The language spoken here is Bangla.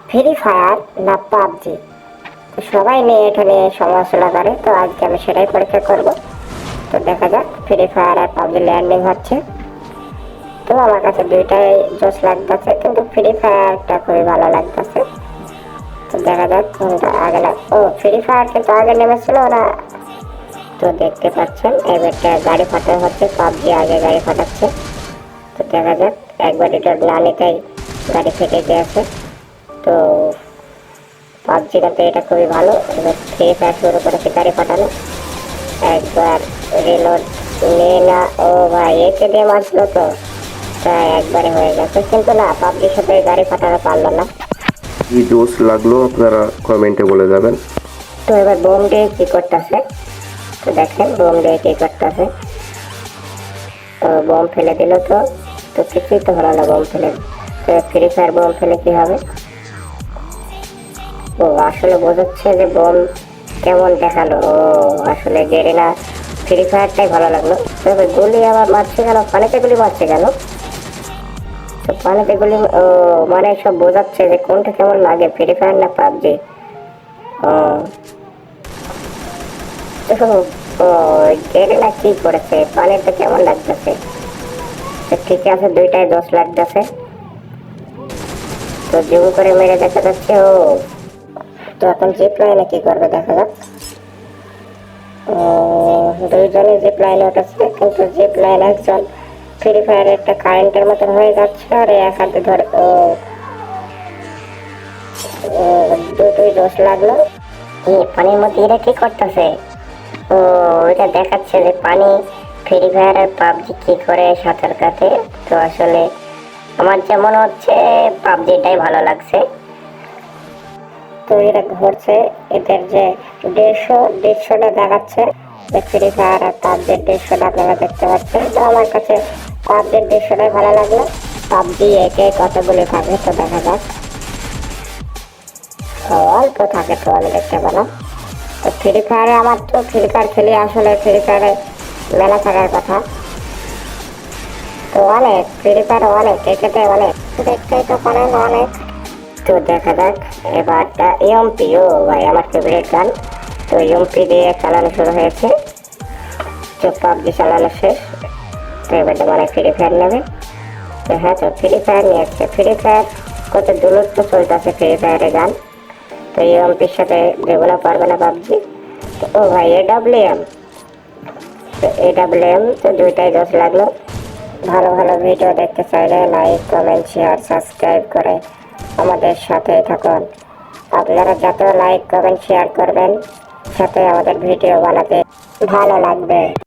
ফ্রি ফায়ার না পাবজি? সবাই নিয়ে এটা নিয়ে সমালোচনা করে, তো আজকে আমি সেটাই পরীক্ষা করব। তো দেখা যাক ফ্রি ফায়ার আর পাবজি ল্যান্ডিং হচ্ছে। তো আমার কাছে দুইটাই জোশ লাগতেছে, কিন্তু ফ্রি ফায়ারটা খুবই ভালো লাগতেছে। তো দেখা যাক কোনটা আগে ও ফ্রি ফায়ার কিন্তু আগে নেমেছিল ওরা। তো দেখতে পাচ্ছেন এবারটা গাড়ি ফাটানো হচ্ছে, পাবজি আগে গাড়ি ফাটাচ্ছে। তো দেখা যাক, একবার এটার গ্লানিটাই গাড়ি ফেটে গিয়েছে। তো পাবজি কিন্তু এটা খুবই ভালো। এবার ফ্রি ফায়ার শুরু করেছে গাড়ি ফাটানো। একবার রিলোড নিয়ে না, ও ভাই একে দিয়ে মারছিল তো প্রায় একবারে হয়ে গেছে, কিন্তু না পাবজির সাথে গাড়ি ফাটানো পারলো না। কি জোশ লাগলো আপনারা কমেন্টে বলে যাবেন। তো এবার বোম দিয়ে কি করতেছে, তো দেখেন বোম দিয়ে কি করতেছে। তো বোম ফেলে দিল, তো তো কিছুই তো হলো না বোম ফেলে। তো ফ্রি ফায়ার বোম ফেলে কি হবে? ও আসলে বোঝাচ্ছে যে বোম কেমন দেখালো। ও আসলে গেরিলা ফ্রি ফায়ারটাই ভালো লাগলো। তবে গুলি আবার মারছে কেন, পানিতে গুলি মারছে কেন? তো পানিতে গুলি, ও মানে সব বোঝাচ্ছে যে কোনটা কেমন লাগে, ফ্রি ফায়ার না পাবজি। ও ও গেরিলা কি করেছে, পানিতে কেমন লাগতেছে। তো ঠিক আছে, দুইটাই 10 লাগতেছে। তো জুম করে মেরে দেখা যাচ্ছে ও। তো এখন জিপ লাইনে কি করবে দেখা যাক। দুইজনে জিপ লাইনে উঠেছে, কিন্তু জিপ লাইন একজন ফ্রি ফায়ার একটা কারেন্টের মতন হয়ে যাচ্ছে, আর এক হাতে ধরে ও দুটোই দোষ লাগলো। কি পানির মধ্যে এরা কি করতেছে? ও এটা দেখাচ্ছে যে পানি ফ্রি ফায়ার আর পাবজি কি করে সাঁতার কাটে। তো আসলে আমার যা মনে হচ্ছে পাবজিটাই ভালো লাগছে। তো এরা ঘুরছে, এদের যে দৃশ্যটা দেখাচ্ছে ফ্রি ফায়ার আর পাবজির দৃশ্যটা আপনারা দেখতে পাচ্ছেন। তো আমার কাছে পাবজির দৃশ্যটাই ভালো লাগলো। পাবজি একে কতগুলি থাকে তো দেখা যাক। অল্প থাকে তো আমি দেখতে পেলাম। তো ফ্রি ফায়ারে আমার তো ফ্রি ফায়ার খেলি, আসলে ফ্রি ফায়ারে মেলা থাকার কথা। তো অনেক ফ্রি ফায়ার অনেক একেতে অনেক দেখতেই তো পারেন অনেক। তো দেখা যাক এবারটা এমপি, ও ভাই আমার ফেভারিট গান। তো এমপি দিয়ে চালানো শুরু হয়েছে। তো পাবজি চালানো শেষ। তো এবারটা মানে ফ্রি ফায়ার নেবে। তো হ্যাঁ, তো ফ্রি ফায়ার নিয়েছে। ফ্রি ফায়ার কত দূরত্ব চলতেছে ফ্রি ফায়ারের গান। তো এমপির সাথে যেগুলো পারবে না পাবজি। তো ও ভাই এডাব্লিউএম, তো এডাব্লিউএম তো দুইটাই 10 লাগলো। ভালো ভালো ভিডিও দেখতে চাইলে লাইক কমেন্ট শেয়ার সাবস্ক্রাইব করে আমাদের সাথে থাকুন। আপনারা যত লাইক কমেন্ট শেয়ার করবেন সাথে আমাদের ভিডিও বানাতে ভালো লাগবে।